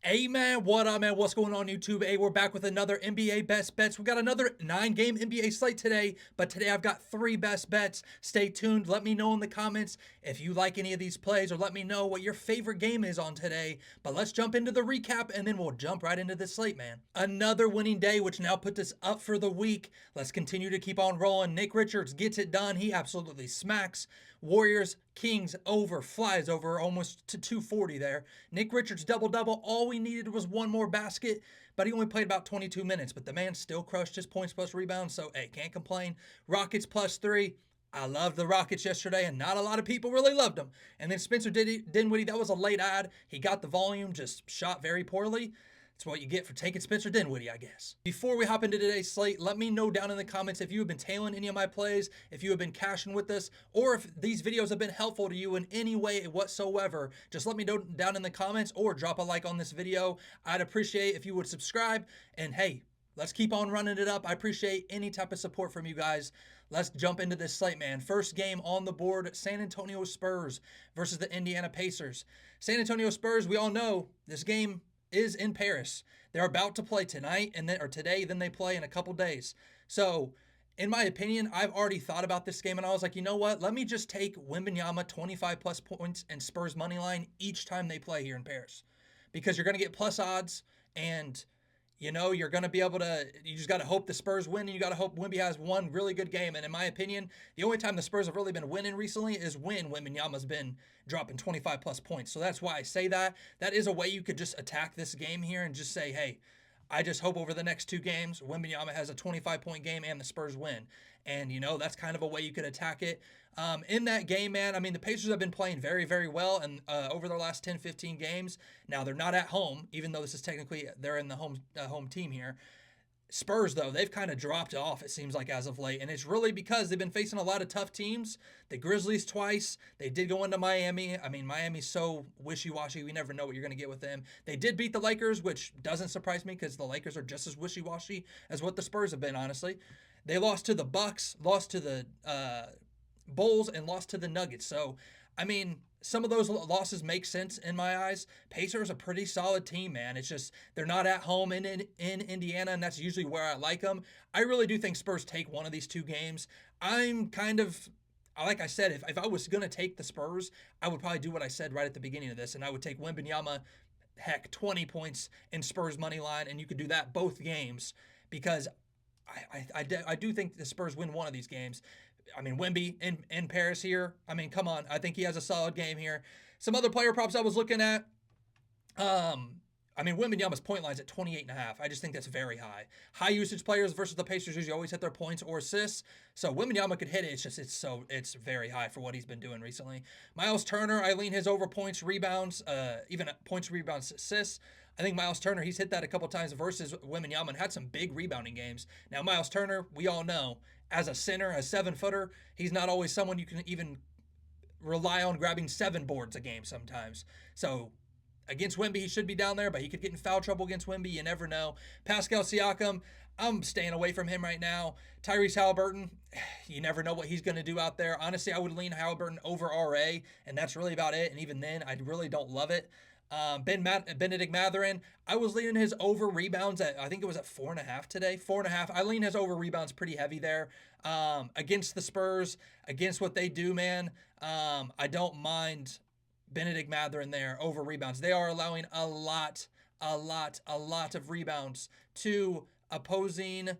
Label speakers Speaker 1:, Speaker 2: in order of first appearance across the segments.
Speaker 1: Hey man, what up man? What's going on YouTube? Hey, we're back with another NBA best bets. We got another 9-game NBA slate today, but today I've got 3 best bets. Stay tuned. Let me know in the comments if you like any of these plays, or let me know what your favorite game is on today. But let's jump into the recap and then we'll jump right into this slate, man. Another winning day, which now puts us up for the week. Let's continue to keep on rolling. Nick Richards gets it done. He absolutely smacks. Warriors, Kings over, flies over almost to 240 there. Nick Richards double-double. All we needed was one more basket, but he only played about 22 minutes. But the man still crushed his points plus rebounds, so hey, can't complain. Rockets +3. I loved the Rockets yesterday, and not a lot of people really loved them. And then Spencer Dinwiddie, that was a late ad. He got the volume, just shot very poorly. That's what you get for taking Spencer Dinwiddie, I guess. Before we hop into today's slate, let me know down in the comments if you have been tailing any of my plays, if you have been cashing with us, or if these videos have been helpful to you in any way whatsoever. Just let me know down in the comments or drop a like on this video. I'd appreciate if you would subscribe. And hey, let's keep on running it up. I appreciate any type of support from you guys. Let's jump into this slate, man. First game on the board, San Antonio Spurs versus the Indiana Pacers. San Antonio Spurs, we all know this game is in Paris. They're about to play tonight or today, then they play in a couple days. So, in my opinion, I've already thought about this game and I was like, you know what? Let me just take Wembanyama 25 plus points and Spurs money line each time they play here in Paris. Because you're going to get plus odds and you're going to be able to, you just got to hope the Spurs win, and you got to hope Wemby has one really good game. And in my opinion, the only time the Spurs have really been winning recently is when Wembanyama's been dropping 25 plus points. So that's why I say that. That is a way you could just attack this game here and just say, hey, I just hope over the next 2 games, Wembanyama has a 25-point game and the Spurs win. And, that's kind of a way you could attack it. In that game, man, I mean, the Pacers have been playing very, very well and over their last 10, 15 games. Now, they're not at home, even though this is technically, they're in the home team here. Spurs, though, they've kind of dropped off, it seems like, as of late. And it's really because they've been facing a lot of tough teams. The Grizzlies twice. They did go into Miami. I mean, Miami's so wishy-washy. We never know what you're going to get with them. They did beat the Lakers, which doesn't surprise me because the Lakers are just as wishy-washy as what the Spurs have been, honestly. They lost to the Bucks, lost to the Bulls, and lost to the Nuggets. So, I mean, some of those losses make sense in my eyes. Pacers a pretty solid team, man. It's just they're not at home in Indiana, and that's usually where I like them. I really do think Spurs take one of these 2 games. I'm kind of, like I said, if I was going to take the Spurs, I would probably do what I said right at the beginning of this, and I would take Wembanyama, heck, 20 points in Spurs money line, and you could do that both games because I do think the Spurs win one of these games. I mean, Wemby in Paris here. I mean, come on. I think he has a solid game here. Some other player props I was looking at. I mean, Wembanyama's point line's at 28.5. I just think that's very high. High usage players versus the Pacers usually always hit their points or assists. So Wembanyama could hit it. It's very high for what he's been doing recently. Miles Turner, I lean his over points, rebounds, even points, rebounds, assists. I think Miles Turner, he's hit that a couple times versus Wembanyama and had some big rebounding games. Now, Miles Turner, we all know, as a center, a 7-footer, he's not always someone you can even rely on grabbing 7 boards a game sometimes. So against Wemby, he should be down there, but he could get in foul trouble against Wemby. You never know. Pascal Siakam, I'm staying away from him right now. Tyrese Halliburton, you never know what he's going to do out there. Honestly, I would lean Halliburton over RA, and that's really about it. And even then, I really don't love it. Benedict Mathurin, I was leaning his over rebounds I think it was at 4.5 today. 4.5. I lean his over rebounds pretty heavy there. Against the Spurs, against what they do, man. I don't mind Benedict Mathurin there over rebounds. They are allowing a lot of rebounds to opposing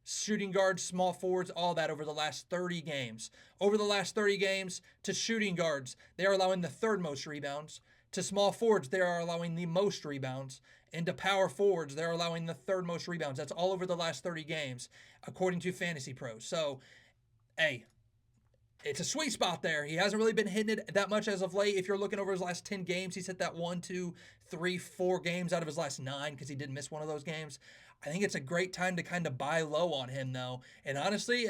Speaker 1: shooting guards, small forwards, all that over the last 30 games. Over the last 30 games to shooting guards, they are allowing the 3rd most rebounds. To small forwards, they are allowing the most rebounds. And to power forwards, they're allowing the 3rd most rebounds. That's all over the last 30 games, according to Fantasy Pros. So, hey, it's a sweet spot there. He hasn't really been hitting it that much as of late. If you're looking over his last 10 games, he's hit that 1, 2, 3, 4 games out of his last 9 because he did miss one of those games. I think it's a great time to kind of buy low on him, though. And honestly,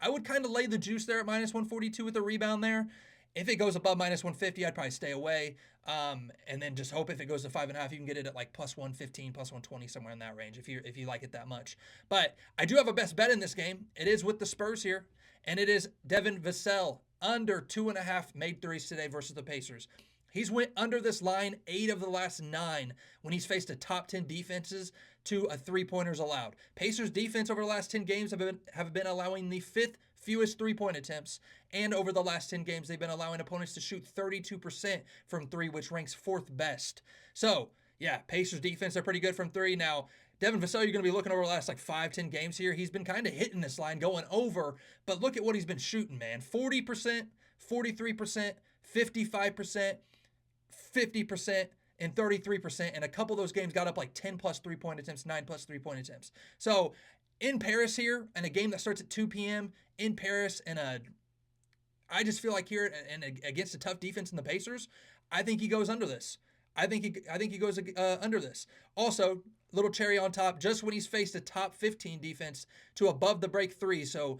Speaker 1: I would kind of lay the juice there at minus 142 with the rebound there. If it goes above minus 150, I'd probably stay away. And then just hope if it goes to 5.5, you can get it at like plus 115, plus 120, somewhere in that range if you like it that much. But I do have a best bet in this game. It is with the Spurs here, and it is Devin Vassell under 2.5 made threes today versus the Pacers. He's went under this line 8 of the last 9 when he's faced a top 10 defenses to a three-pointers allowed. Pacers defense over the last 10 games have been allowing the 5th fewest three-point attempts, and over the last 10 games they've been allowing opponents to shoot 32% from 3, which ranks 4th best. So, yeah, Pacers defense are pretty good from 3. Now, Devin Vassell, you're going to be looking over the last 5-10 games here. He's been kind of hitting this line, going over, but look at what he's been shooting, man. 40%, 43%, 55%, 50%, and 33%, and a couple of those games got up 10 plus 3-point attempts, 9 plus 3-point attempts. So in Paris here, in a game that starts at 2 p.m. in Paris, I just feel like here and against a tough defense in the Pacers, I think he goes under this. I think he goes under this. Also, little cherry on top, just when he's faced a top 15 defense to above the break 3, so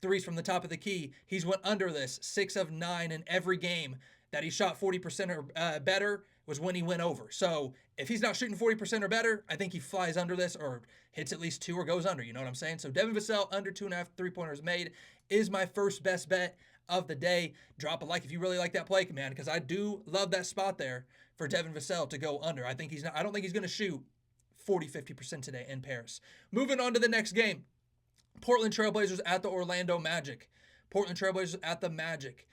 Speaker 1: threes from the top of the key, he's went under this 6 of 9 in every game that he shot 40% or better was when he went over. So if he's not shooting 40% or better, I think he flies under this or hits at least 2 or goes under. You know what I'm saying? So Devin Vassell under 2.5 3-pointers made is my first best bet of the day. Drop a like if you really like that play, man, because I do love that spot there for Devin Vassell to go under. I don't think he's going to shoot 40-50% today in Paris. Moving on to the next game. Portland Trailblazers at the Orlando Magic. Portland Trailblazers at the Magic.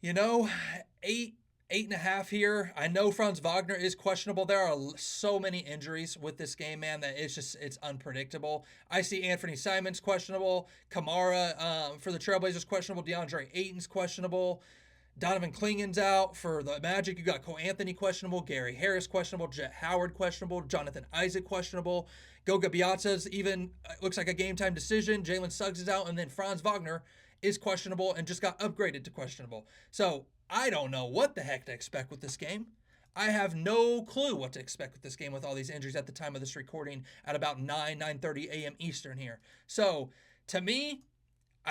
Speaker 1: 8.5 here. I know Franz Wagner is questionable. There are so many injuries with this game, man, that it's unpredictable. I see Anthony Simons questionable. Kamara for the Trailblazers questionable. DeAndre Ayton's questionable. Donovan Klingen's out. For the Magic, you got Cole Anthony questionable. Gary Harris questionable. Jet Howard questionable. Jonathan Isaac questionable. Goga Biazza's even looks like a game-time decision. Jalen Suggs is out. And then Franz Wagner is questionable and just got upgraded to questionable. So I don't know what the heck to expect with this game. I have no clue what to expect with this game with all these injuries at the time of this recording at about 9:30 a.m. Eastern here. So to me,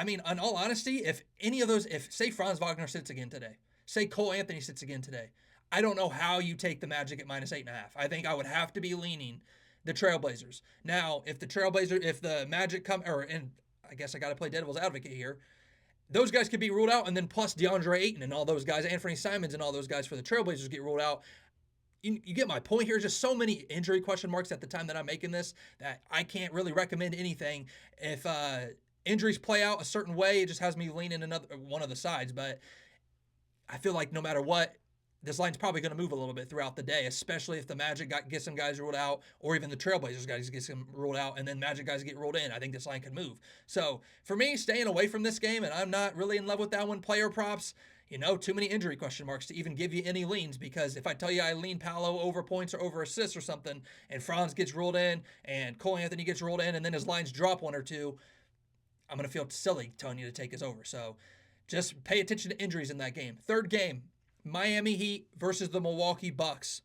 Speaker 1: in all honesty, if say Franz Wagner sits again today, say Cole Anthony sits again today, I don't know how you take the Magic at -8.5. I think I would have to be leaning the Trailblazers. Now, if the Magic and I guess I got to play devil's advocate here, those guys could be ruled out, and then plus DeAndre Ayton and all those guys, Anthony Simons and all those guys for the Trailblazers get ruled out. You get my point here. Just so many injury question marks at the time that I'm making this that I can't really recommend anything. If injuries play out a certain way, it just has me leaning one of the sides. But I feel like no matter what, this line's probably going to move a little bit throughout the day, especially if the Magic get some guys ruled out, or even the Trailblazers guys get some ruled out, and then Magic guys get ruled in. I think this line could move. So for me, staying away from this game, and I'm not really in love with that one. Player props, too many injury question marks to even give you any leans, because if I tell you I lean Paolo over points or over assists or something, and Franz gets ruled in, and Cole Anthony gets ruled in, and then his lines drop 1 or 2, I'm going to feel silly telling you to take his over. So just pay attention to injuries in that game. Third game, Miami Heat versus the Milwaukee Bucks.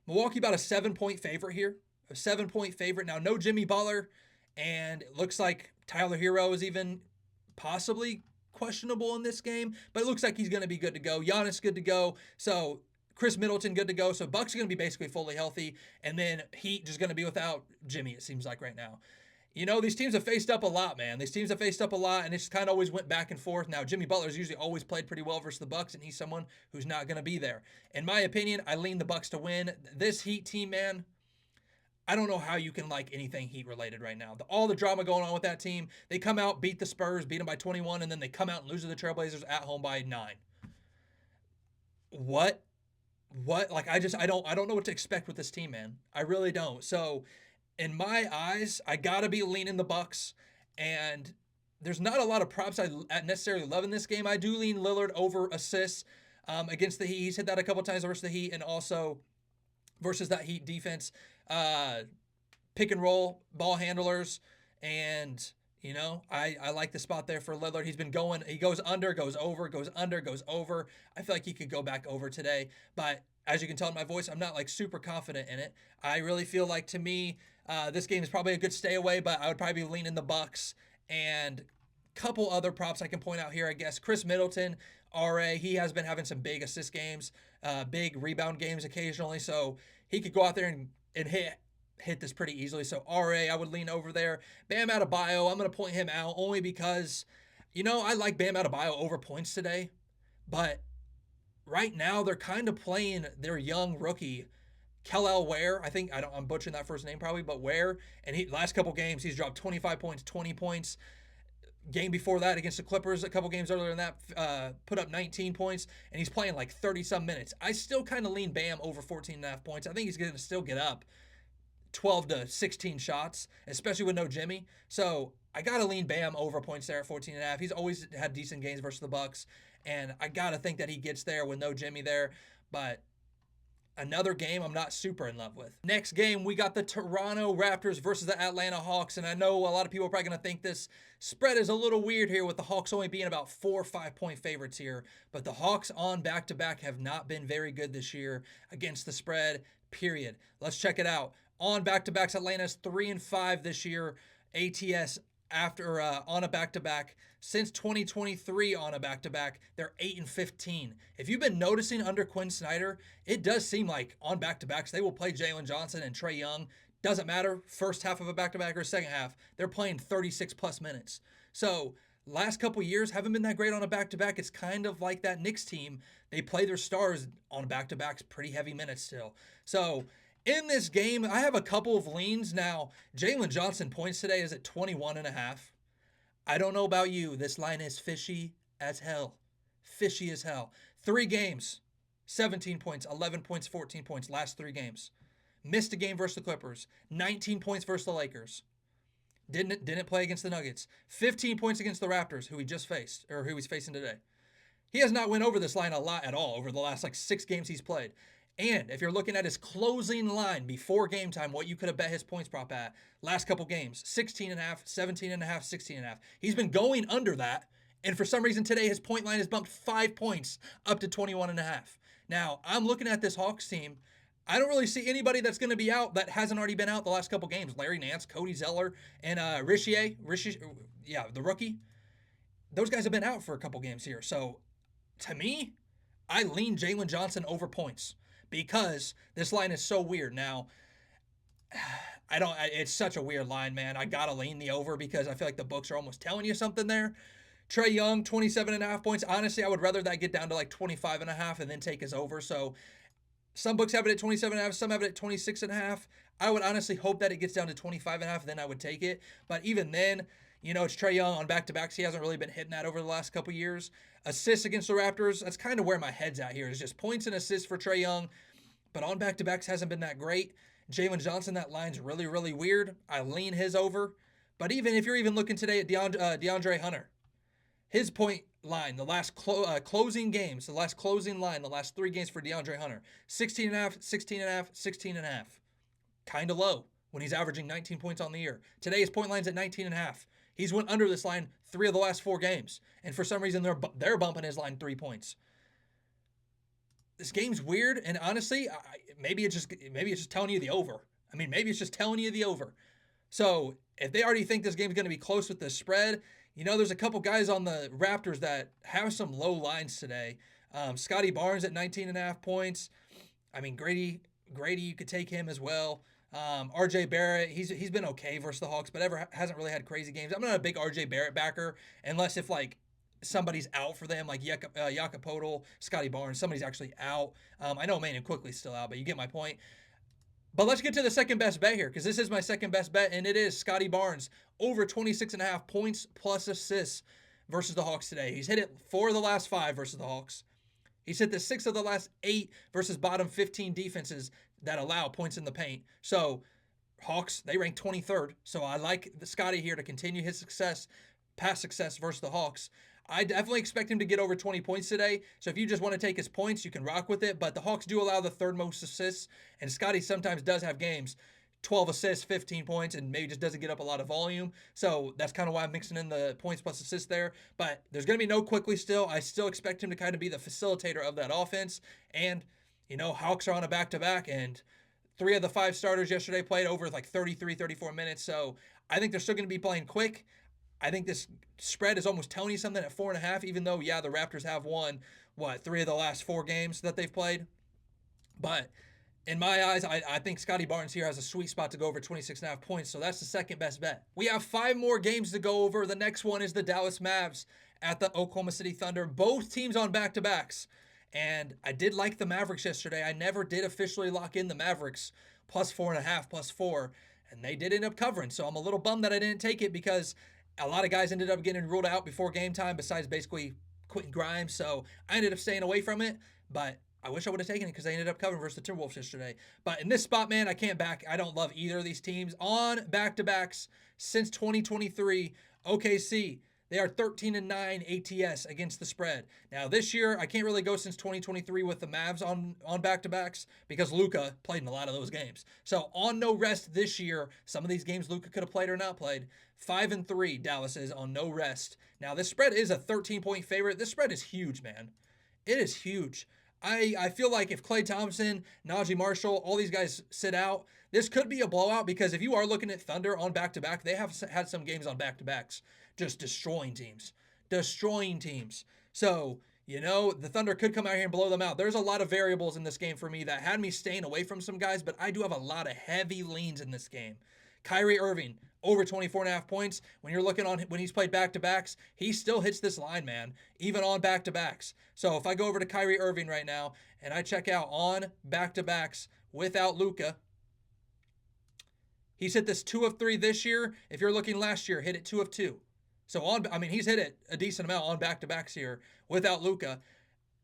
Speaker 1: Milwaukee about a 7-point favorite here. A 7-point favorite. Now, no Jimmy Butler, and it looks like Tyler Hero is even possibly questionable in this game, but it looks like he's going to be good to go. Giannis good to go. So Chris Middleton good to go. So Bucks are going to be basically fully healthy, and then Heat just going to be without Jimmy, it seems like right now. These teams have faced up a lot, man. These teams have faced up a lot, and it's kind of always went back and forth. Now, Jimmy Butler's usually always played pretty well versus the Bucks, and he's someone who's not going to be there. In my opinion, I lean the Bucks to win. This Heat team, man, I don't know how you can like anything Heat-related right now. All the drama going on with that team, they come out, beat the Spurs, beat them by 21, and then they come out and lose to the Trailblazers at home by 9. What? I don't know what to expect with this team, man. I really don't. So in my eyes, I gotta be leaning the Bucks, and there's not a lot of props I necessarily love in this game. I do lean Lillard over assists against the Heat. He's hit that a couple times versus the Heat, and also versus that Heat defense. Pick and roll, ball handlers, and I like the spot there for Lillard. He goes under, goes over, goes under, goes over. I feel like he could go back over today, but as you can tell in my voice, I'm not super confident in it. I really feel like, to me, this game is probably a good stay away, but I would probably be leaning the Bucks. And a couple other props I can point out here, I guess. Chris Middleton, RA, he has been having some big assist games, big rebound games occasionally, so he could go out there and hit this pretty easily. So RA, I would lean over there. Bam Adebayo, I'm going to point him out only because, I like Bam Adebayo over points today, but right now they're kind of playing their young rookie Kellel Ware. I'm butchering that first name probably, but Ware. And he last couple games he's dropped 25 points, 20 points. Game before that against the Clippers, a couple games earlier than that, put up 19 points, and he's playing like 30 some minutes. I still kind of lean Bam over 14.5 points. I think he's going to still get up 12 to 16 shots, especially with no Jimmy. So I got to lean Bam over points there at 14.5. He's always had decent games versus the Bucks, and I got to think that he gets there with no Jimmy there. But another game I'm not super in love with. Next game, we got the Toronto Raptors versus the Atlanta Hawks. And I know a lot of people are probably going to think this spread is a little weird here with the Hawks only being about 4 or 5 point favorites here. But the Hawks on back-to-back have not been very good this year against the spread, period. Let's check it out. On back-to-backs, Atlanta's 3-5 this year. ATS after on a back-to-back. Since 2023 on a back-to-back, they're 8-15. If you've been noticing under Quinn Snyder, it does seem like on back-to-backs they will play Jalen Johnson and Trae Young. Doesn't matter first half of a back-to-back or second half, they're playing 36 plus minutes. So last couple years haven't been that great on a back-to-back. It's kind of like that Knicks team. They play their stars on back-to-backs, pretty heavy minutes still. So in this game, I have a couple of leans. Now, Jalen Johnson points today is at 21.5. I don't know about you. This line is fishy as hell. Fishy as hell. 3 games, 17 points, 11 points, 14 points, last 3 games. Missed a game versus the Clippers. 19 points versus the Lakers. Didn't play against the Nuggets. 15 points against the Raptors, who he just faced, or who he's facing today. He has not went over this line a lot at all over the last 6 games he's played. And if you're looking at his closing line before game time, what you could have bet his points prop at last couple games, 16.5, 17.5, 16.5. He's been going under that. And for some reason today, his point line has bumped 5 points up to 21.5. Now, I'm looking at this Hawks team. I don't really see anybody that's going to be out that hasn't already been out the last couple games. Larry Nance, Cody Zeller, and Richier, the rookie. Those guys have been out for a couple games here. So, to me, I lean Jalen Johnson over points, because this line is so weird. Now, it's such a weird line, man. I gotta lean the over because I feel like the books are almost telling you something there. Trae Young, 27.5 points. Honestly, I would rather that get down to 25.5 and then take his over. So some books have it at 27.5, some have it at 26.5. I would honestly hope that it gets down to 25.5, then I would take it. But even then, it's Trae Young on back-to-backs. He hasn't really been hitting that over the last couple years. Assists against the Raptors, that's kind of where my head's at here, is just points and assists for Trae Young. But on back-to-backs hasn't been that great. Jalen Johnson, that line's really, really weird. I lean his over. But even if you're even looking today at DeAndre Hunter, his point line, the last closing games, the last closing line, the last 3 games for DeAndre Hunter, 16.5, 16.5, 16.5. Kind of low when he's averaging 19 points on the year. Today his point line's at 19.5. He's went under this line 3 of the last 4 games, and for some reason they're bumping his line 3 points. This game's weird, and honestly, maybe it's just telling you the over. Maybe it's just telling you the over. So if they already think this game's going to be close with the spread, there's a couple guys on the Raptors that have some low lines today. Scotty Barnes at 19.5 points. Grady, you could take him as well. RJ Barrett, he's been okay versus the Hawks, but hasn't really had crazy games. I'm not a big RJ Barrett backer unless if somebody's out for them, like Jakob Poeltl, Scotty Barnes, somebody's actually out. I know Manuel Quickly's still out, but you get my point. But let's get to the second best bet here, because this is my second best bet, and it is Scotty Barnes over 26.5 points plus assists versus the Hawks today. He's hit it 4 of the last 5 versus the Hawks. He's hit the 6 of the last 8 versus bottom 15 defenses that allow points in the paint. So Hawks, they rank 23rd. So I like Scotty here to continue his past success versus the Hawks. I definitely expect him to get over 20 points today. So if you just want to take his points, you can rock with it. But the Hawks do allow the 3rd most assists. And Scotty sometimes does have games, 12 assists, 15 points, and maybe just doesn't get up a lot of volume. So that's kind of why I'm mixing in the points plus assists there. But there's going to be no Quickly still. I still expect him to kind of be the facilitator of that offense. And, Hawks are on a back-to-back, and 3 of the 5 starters yesterday played over 33, 34 minutes. So I think they're still going to be playing quick. I think this spread is almost telling you something at 4.5, even though, the Raptors have won, 3 of the last 4 games that they've played. But in my eyes, I think Scotty Barnes here has a sweet spot to go over 26.5 points, so that's the second best bet. We have 5 more games to go over. The next one is the Dallas Mavs at the Oklahoma City Thunder. Both teams on back-to-backs. And I did like the Mavericks yesterday. I never did officially lock in the Mavericks plus 4.5, plus 4, and they did end up covering. So I'm a little bummed that I didn't take it because a lot of guys ended up getting ruled out before game time, besides basically Quentin Grimes. So I ended up staying away from it, but I wish I would have taken it because they ended up covering versus the Timberwolves yesterday. But in this spot, man, I can't back. I don't love either of these teams. On back-to-backs since 2023, OKC, they are 13-9 ATS against the spread. Now this year, I can't really go since 2023 with the Mavs on back-to-backs because Luka played in a lot of those games. So on no rest this year, some of these games Luka could have played or not played. 5-3 Dallas is on no rest. Now this spread is a 13-point favorite. This spread is huge, man. It is huge. I feel like if Klay Thompson, Najee Marshall, all these guys sit out, this could be a blowout because if you are looking at Thunder on back-to-back, they have had some games on back-to-backs just destroying teams. Destroying teams. So, the Thunder could come out here and blow them out. There's a lot of variables in this game for me that had me staying away from some guys, but I do have a lot of heavy leans in this game. Kyrie Irving, over 24.5 points. When you're looking on when he's played back-to-backs, he still hits this line, man, even on back-to-backs. So if I go over to Kyrie Irving right now and I check out on back-to-backs without Luka, he's hit this 2 of 3 this year. If you're looking last year, hit it 2 of 2. So he's hit it a decent amount on back-to-backs here without Luka.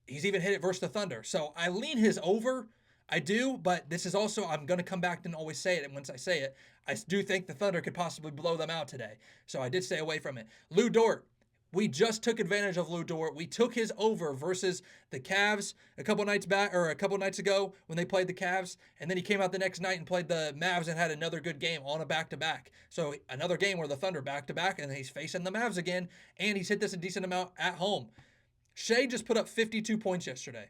Speaker 1: He's even hit it versus the Thunder. So I lean his over. I do, but this is also, I'm going to come back and always say it. And once I say it, I do think the Thunder could possibly blow them out today. So I did stay away from it. Lou Dort. We just took advantage of Lou Dort. We took his over versus the Cavs a couple nights ago when they played the Cavs, and then he came out the next night and played the Mavs and had another good game on a back-to-back. So another game where the Thunder back-to-back, and he's facing the Mavs again, and he's hit this a decent amount at home. Shea just put up 52 points yesterday.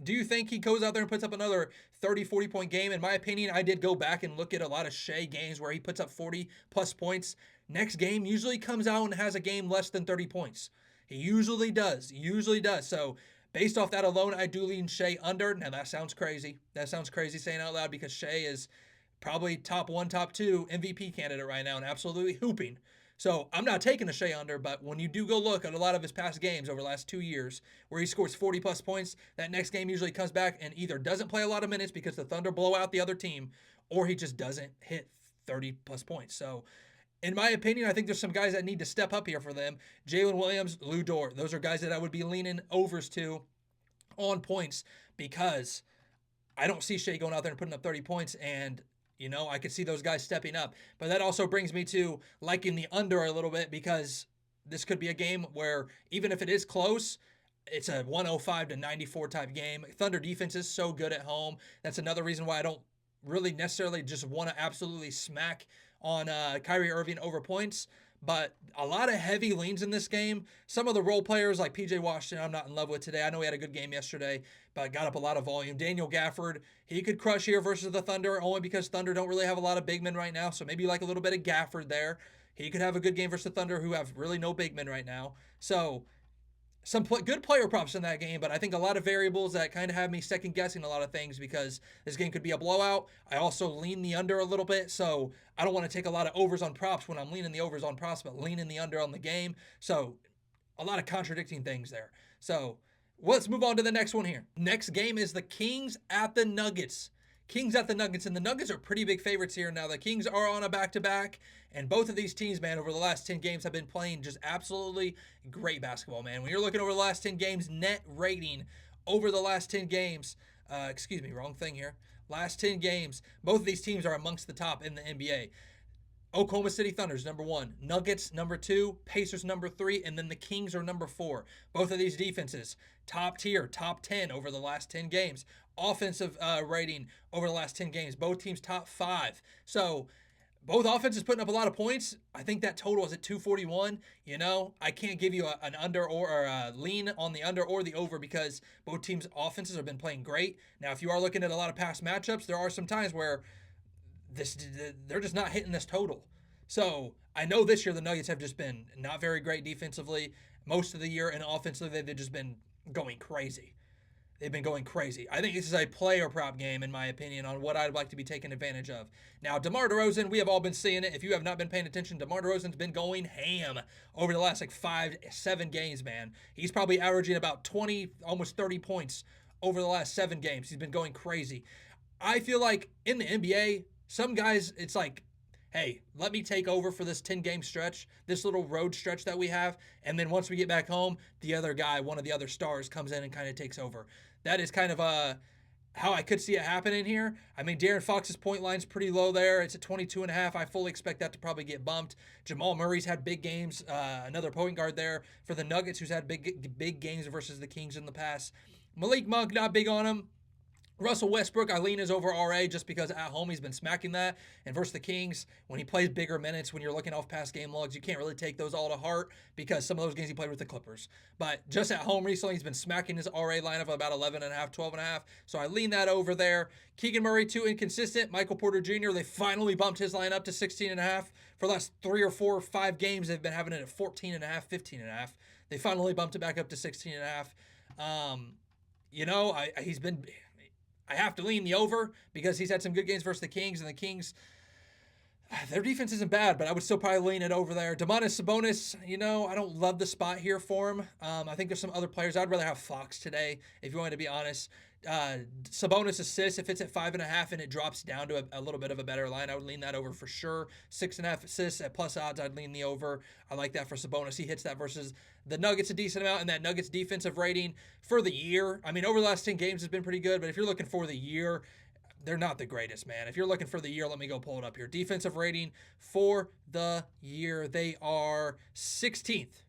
Speaker 1: Do you think he goes out there and puts up another 30, 40-point game? In my opinion, I did go back and look at a lot of Shea games where he puts up 40-plus points. Next game usually comes out and has a game less than 30 points. He usually does. So based off that alone, I do lean Shea under. Now, that sounds crazy. That sounds crazy saying out loud because Shea is probably top 1, top 2 MVP candidate right now and absolutely hooping. So I'm not taking a Shea under, but when you do go look at a lot of his past games over the last 2 years where he scores 40-plus points, that next game usually comes back and either doesn't play a lot of minutes because the Thunder blow out the other team, or he just doesn't hit 30-plus points. So in my opinion, I think there's some guys that need to step up here for them. Jalen Williams, Lou Dort. Those are guys that I would be leaning overs to on points because I don't see Shea going out there and putting up 30 points, and I could see those guys stepping up. But that also brings me to liking the under a little bit because this could be a game where even if it is close, it's a 105-94 type game. Thunder defense is so good at home. That's another reason why I don't really necessarily just want to absolutely smack on Kyrie Irving over points. But a lot of heavy leans in this game. Some of the role players like PJ Washington, I'm not in love with today. I know he had a good game yesterday, but got up a lot of volume. Daniel Gafford, he could crush here versus the Thunder, only because Thunder don't really have a lot of big men right now. So maybe like a little bit of Gafford there. He could have a good game versus the Thunder, who have really no big men right now. So some good player props in that game, but I think a lot of variables that kind of have me second guessing a lot of things because this game could be a blowout. I also lean the under a little bit, so I don't want to take a lot of overs on props when I'm leaning the overs on props, but leaning the under on the game. So a lot of contradicting things there. So let's move on to the next one here. Next game is the Kings at the Nuggets. Kings at the Nuggets, and the Nuggets are pretty big favorites here. Now, the Kings are on a back-to-back, and both of these teams, man, over the last 10 games have been playing just absolutely great basketball, man. When you're looking over the last 10 games, net rating over the last 10 games, wrong thing here. Last 10 games, both of these teams are amongst the top in the NBA. Oklahoma City Thunder's number 1, Nuggets number 2, Pacers number 3, and then the Kings are number 4. Both of these defenses, top tier, top 10 over the last 10 games. Offensive rating over the last 10 games, both teams top 5. So both offenses putting up a lot of points. I think that total is at 241. I can't give you an under or a lean on the under or the over because both teams' offenses have been playing great. Now, if you are looking at a lot of past matchups, there are some times where they're just not hitting this total. So I know this year the Nuggets have just been not very great defensively most of the year, and offensively they've just been going crazy. They've been going crazy. I think this is a player prop game, in my opinion, on what I'd like to be taking advantage of. Now, DeMar DeRozan, we have all been seeing it. If you have not been paying attention, DeMar DeRozan's been going ham over the last 5-7 games, man. He's probably averaging about 20, almost 30 points over the last 7 games. He's been going crazy. I feel like in the NBA, some guys, it's like, hey, let me take over for this 10-game stretch, this little road stretch that we have, and then once we get back home, the other guy, one of the other stars, comes in and kind of takes over. That is kind of how I could see it happening here. I mean, De'Aaron Fox's point line's pretty low there. It's at 22.5. I fully expect that to probably get bumped. Jamal Murray's had big games. Another point guard there for the Nuggets who's had big games versus the Kings in the past. Malik Monk, not big on him. Russell Westbrook, I lean is over RA just because at home he's been smacking that. And versus the Kings, when he plays bigger minutes, when you're looking off past game logs, you can't really take those all to heart because some of those games he played with the Clippers. But just at home recently, he's been smacking his RA lineup of about 11.5, 12.5. So I lean that over there. Keegan Murray, too inconsistent. Michael Porter Jr., they finally bumped his lineup to 16.5. For the last 3 or 4 or 5 games, they've been having it at 14.5, 15.5. They finally bumped it back up to 16.5. He's been... I have to lean the over because he's had some good games versus the Kings, and the Kings, their defense isn't bad, but I would still probably lean it over there. Domantas Sabonis, I don't love the spot here for him. I think there's some other players. I'd rather have Fox today, if you want to be honest. Sabonis assists, if it's at 5.5 and it drops down to a little bit of a better line, I would lean that over for sure. 6.5 assists at plus odds, I'd lean the over. I like that for Sabonis. He hits that versus the Nuggets a decent amount, and that Nuggets defensive rating for the year, I mean, over the last 10 games has been pretty good, but if you're looking for the year, they're not the greatest, man. If you're looking for the year, let me go pull it up here. Defensive rating for the year, they are 16th.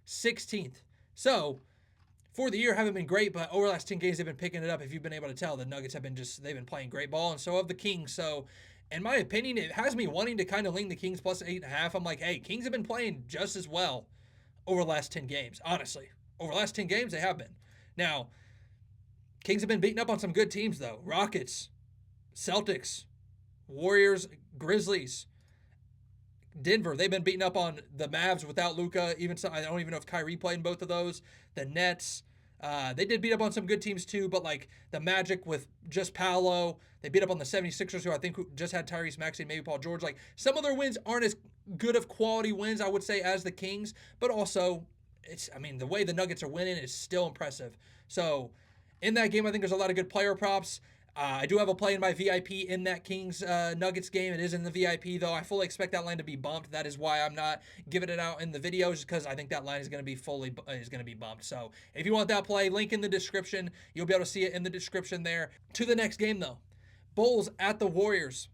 Speaker 1: 16th. So, for the year, haven't been great, but over the last 10 games, they've been picking it up. If you've been able to tell, the Nuggets have been they've been playing great ball, and so have the Kings. So, in my opinion, it has me wanting to kind of lean the Kings plus 8.5. I'm like, hey, Kings have been playing just as well over the last 10 games, honestly. Over the last 10 games, they have been. Now, Kings have been beating up on some good teams, though. Rockets, Celtics, Warriors, Grizzlies, Denver. They've been beating up on the Mavs without Luka. I don't even know if Kyrie played in both of those. The Nets. They did beat up on some good teams too, but like the Magic with just Paolo. They beat up on the 76ers, who I think just had Tyrese Maxey and maybe Paul George. Like some of their wins aren't as good of quality wins, I would say, as the Kings, but also the way the Nuggets are winning is still impressive. So in that game, I think there's a lot of good player props. I do have a play in my VIP in that Kings Nuggets game. It is in the VIP, though. I fully expect that line to be bumped. That is why I'm not giving it out in the videos, because I think that line is going to be bumped. So if you want that play, link in the description. You'll be able to see it in the description there. To the next game, though. Bulls at the Warriors.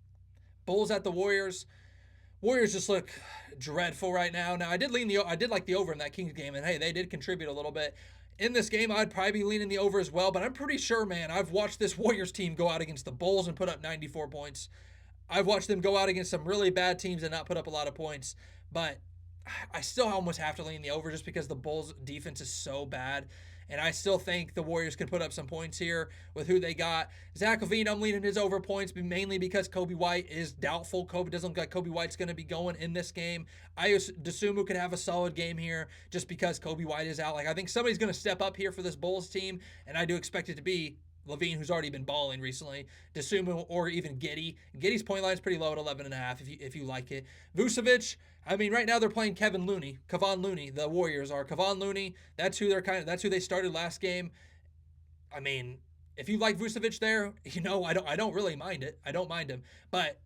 Speaker 1: Warriors just look dreadful right now. Now I did like the over in that Kings game, and hey, they did contribute a little bit. In this game, I'd probably be leaning the over as well, but I'm pretty sure, man, I've watched this Warriors team go out against the Bulls and put up 94 points. I've watched them go out against some really bad teams and not put up a lot of points, but I still almost have to lean the over just because the Bulls' defense is so bad, and I still think the Warriors can put up some points here with who they got. Zach LaVine, I'm leaning his over points, mainly because Kobe White is doubtful. Doesn't look like Kobe White's going to be going in this game. Dosunmu could have a solid game here just because Kobe White is out. Like, I think somebody's going to step up here for this Bulls team, and I do expect it to be LaVine, who's already been balling recently, Dosunmu, or even Giddey. Giddey's point line is pretty low at 11.5 if you like it. Vucevic, I mean, right now they're playing Kevon Looney. The Warriors are Kevon Looney. That's who they started last game. I mean, if you like Vucevic there, I don't really mind it. I don't mind him, but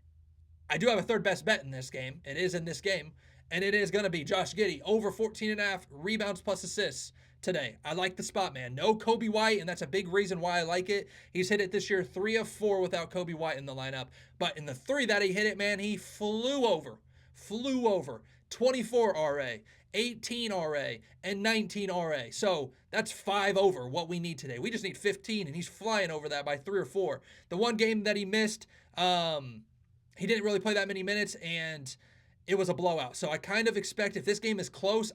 Speaker 1: I do have a third best bet in this game. It is in this game, and it is going to be Josh Giddey over 14.5 rebounds plus assists today. I like the spot, man. No Kobe White, and that's a big reason why I like it. He's hit it this year 3 of 4 without Kobe White in the lineup, but in the 3 that he hit it, man, he flew over. 24 RA, 18 RA, and 19 RA. So that's 5 over what we need today. We just need 15, and he's flying over that by 3 or 4. The one game that he missed, he didn't really play that many minutes, and it was a blowout. So I kind of expect if this game is close,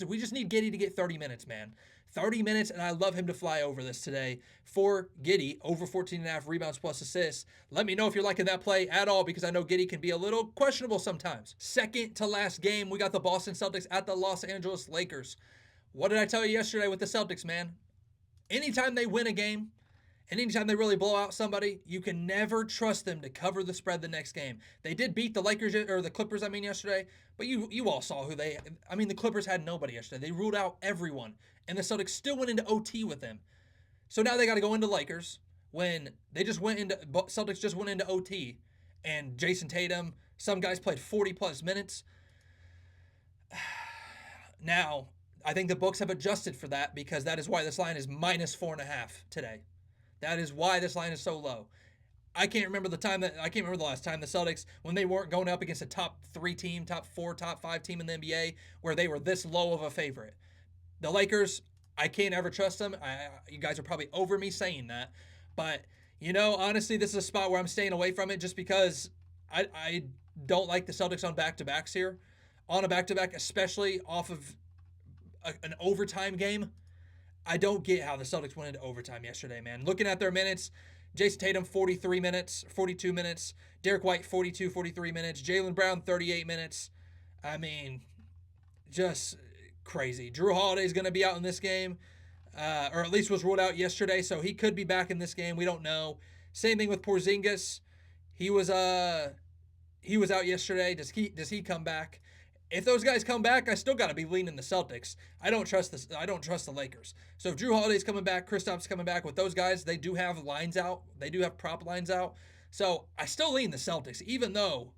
Speaker 1: we just need Giddey to get 30 minutes, man. 30 minutes, and I love him to fly over this today for Giddey, over 14.5 rebounds plus assists. Let me know if you're liking that play at all, because I know Giddey can be a little questionable sometimes. Second to last game, we got the Boston Celtics at the Los Angeles Lakers. What did I tell you yesterday with the Celtics, man? anytime they win a game, and anytime they really blow out somebody, you can never trust them to cover the spread the next game. They did beat the Lakers or the Clippers, yesterday, but you all saw who they. The Clippers had nobody yesterday. They ruled out everyone, and the Celtics still went into OT with them. So now they got to go into Lakers when they just went into Celtics just went into OT, and Jason Tatum, some guys played 40 plus minutes. Now I think the books have adjusted for that because that is why this line is -4.5 today. That is why this line is so low. I can't remember the last time the Celtics, when they weren't going up against a top 3 team, top 4, top 5 team in the NBA, where they were this low of a favorite. The Lakers, I can't ever trust them. You guys are probably over me saying that, but honestly, this is a spot where I'm staying away from it just because I don't like the Celtics on back-to-backs here. On a back-to-back, especially off of an overtime game. I don't get how the Celtics went into overtime yesterday, man. Looking at their minutes, Jason Tatum, 43 minutes, 42 minutes. Derek White, 42, 43 minutes. Jaylen Brown, 38 minutes. Just crazy. Jrue Holiday's going to be out in this game, or at least was ruled out yesterday, so he could be back in this game. We don't know. Same thing with Porzingis. He was out yesterday. Does he come back? If those guys come back, I still got to be leaning the Celtics. I don't trust the Lakers. So if Jrue Holiday's coming back, Kristaps coming back, with those guys, they do have lines out. They do have prop lines out. So I still lean the Celtics, even though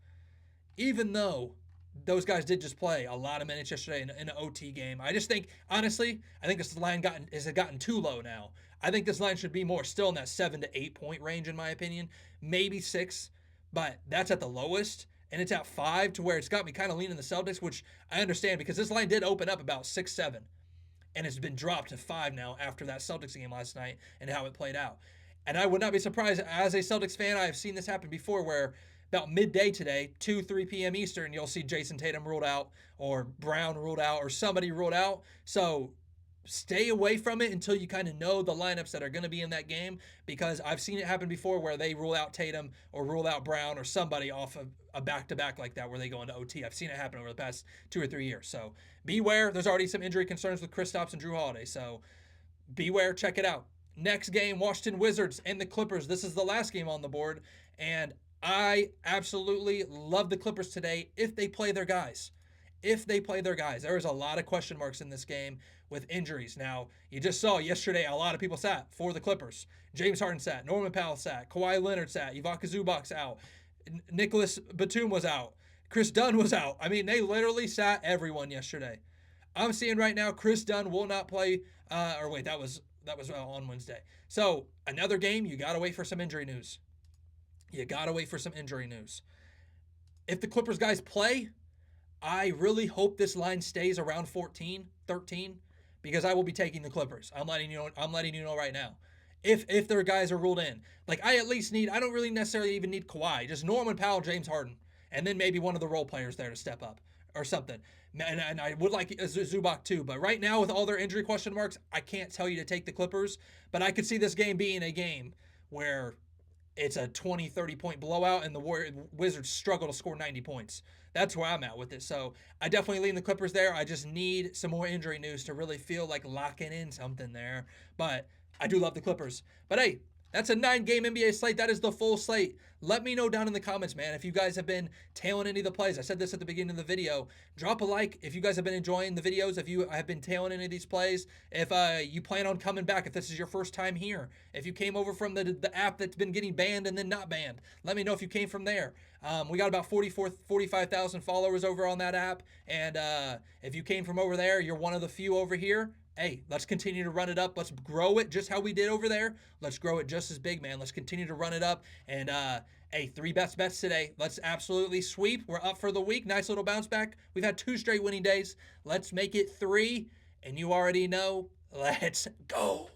Speaker 1: those guys did just play a lot of minutes yesterday in an OT game. I just think, honestly, this line has gotten too low now. I think this line should be more still in that 7 to 8 point range, in my opinion. Maybe 6, but that's at the lowest. And it's at 5 to where it's got me kind of leaning the Celtics, which I understand because this line did open up about 6-7. And it's been dropped to 5 now after that Celtics game last night and how it played out. And I would not be surprised, as a Celtics fan, I have seen this happen before where about midday today, 2-3 p.m. Eastern, you'll see Jason Tatum ruled out or Brown ruled out or somebody ruled out. So stay away from it until you kind of know the lineups that are going to be in that game, because I've seen it happen before where they rule out Tatum or rule out Brown or somebody off of a back-to-back like that where they go into OT. I've seen it happen over the past 2 or 3 years. So beware. There's already some injury concerns with Kristaps and Jrue Holiday. So beware. Check it out. Next game, Washington Wizards and the Clippers. This is the last game on the board, and I absolutely love the Clippers today if they play their guys. There is a lot of question marks in this game with injuries. Now, you just saw yesterday a lot of people sat for the Clippers. James Harden sat. Norman Powell sat. Kawhi Leonard sat. Ivica Zubac's out. Nicholas Batum was out. Chris Dunn was out. They literally sat everyone yesterday. I'm seeing right now Chris Dunn will not play. That was on Wednesday. So, another game, you got to wait for some injury news. If the Clippers guys play, I really hope this line stays around 14, 13, because I will be taking the Clippers. I'm letting you know right now. If their guys are ruled in. I don't really necessarily even need Kawhi. Just Norman Powell, James Harden, and then maybe one of the role players there to step up or something. And I would like Zubac too. But right now, with all their injury question marks, I can't tell you to take the Clippers. But I could see this game being a game where it's a 20, 30-point blowout and the Wizards struggle to score 90 points. That's where I'm at with it. So I definitely lean the Clippers there. I just need some more injury news to really feel like locking in something there. But I do love the Clippers. But hey, that's a 9-game NBA slate. That is the full slate. Let me know down in the comments, man, if you guys have been tailing any of the plays. I said this at the beginning of the video. Drop a like if you guys have been enjoying the videos, if you have been tailing any of these plays, if you plan on coming back, if this is your first time here, if you came over from the app that's been getting banned and then not banned. Let me know if you came from there. We got about 45,000 followers over on that app, and if you came from over there, you're one of the few over here. Hey, let's continue to run it up. Let's grow it just how we did over there. Let's grow it just as big, man. Let's continue to run it up. And, hey, 3 best bets today. Let's absolutely sweep. We're up for the week. Nice little bounce back. We've had 2 straight winning days. Let's make it 3. And you already know, let's go.